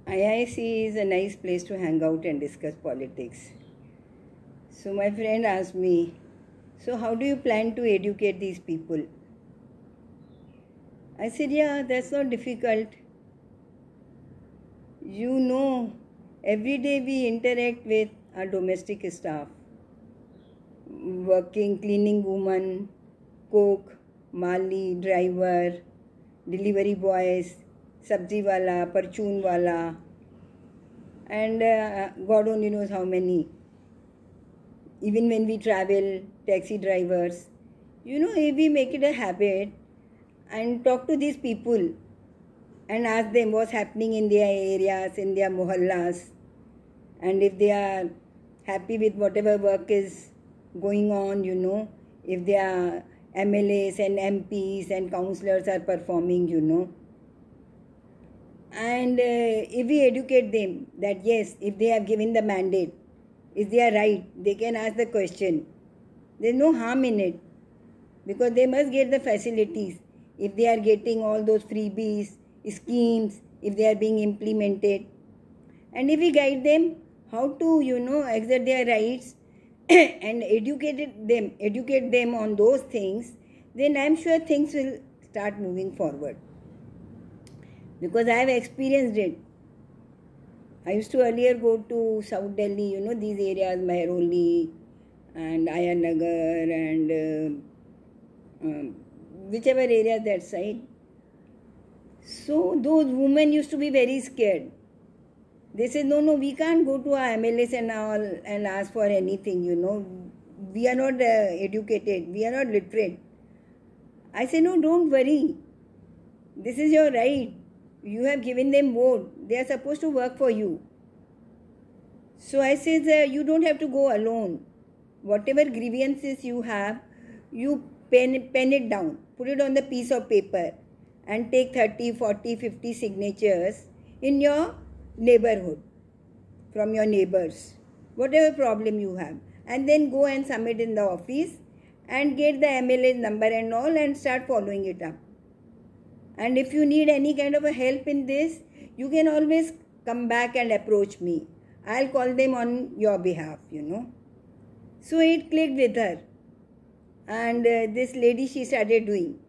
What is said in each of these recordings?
IIC is a nice place to hang out and discuss politics. So my friend asked me, so how do you plan to educate these people? I said, yeah, that's not difficult. Every day we interact with our domestic staff, working, cleaning woman, cook, mali, driver, delivery boys, sabzi wala, perchun wala, and God only knows how many. Even when we travel, taxi drivers, if we make it a habit and talk to these people and ask them what's happening in their areas, in their mohallas, and if they are happy with whatever work is going on, if their MLAs and MPs and councillors are performing, and if we educate them that yes, if they have given the mandate, if they are right, they can ask the question. There's no harm in it, because they must get the facilities. If they are getting all those freebies, schemes, if they are being implemented, and if we guide them how to, exert their rights and educate them on those things, then I'm sure things will start moving forward. Because I have experienced it. I used to earlier go to South Delhi, these areas, Mehrauli and Ayanagar and whichever area that side. So those women used to be very scared. They said, no, we can't go to our MLAs and all and ask for anything, We are not educated. We are not literate. I said, no, don't worry. This is your right. You have given them vote. They are supposed to work for you. So I said, you don't have to go alone. Whatever grievances you have, you pen it down. Put it on the piece of paper and take 30, 40, 50 signatures in your neighborhood, from your neighbors, whatever problem you have. And then go and submit in the office and get the MLA number and all and start following it up. And if you need any kind of a help in this, you can always come back and approach me. I'll call them on your behalf, So it clicked with her. And this lady, she started doing.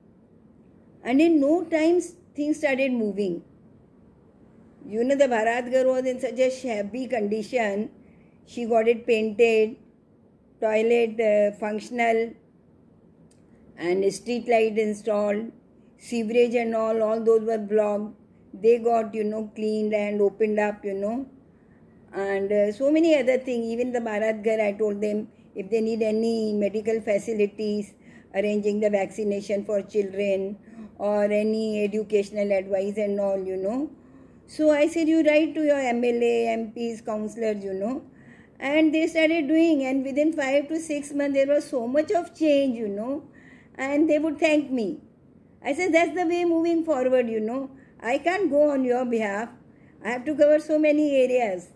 And in no time, things started moving. The Bharatgarh was in such a shabby condition. She got it painted, toilet functional, and street light installed. Sewerage and all those were blocked. They got, cleaned and opened up, and so many other things. Even the Bharatgarh, I told them if they need any medical facilities, arranging the vaccination for children or any educational advice and all, So I said, you write to your MLA, MPs, councillors, and they started doing, and within 5 to 6 months, there was so much of change, and they would thank me. I said, that's the way moving forward, I can't go on your behalf. I have to cover so many areas.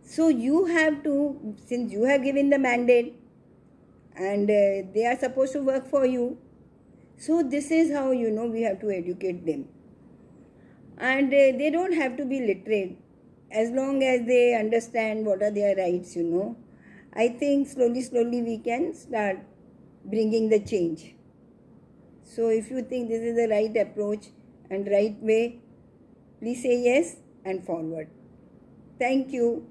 So you have to, since you have given the mandate and they are supposed to work for you. So this is how, we have to educate them. And they don't have to be literate. As long as they understand what are their rights, I think slowly we can start bringing the change. So if you think this is the right approach and right way, please say yes and forward. Thank you.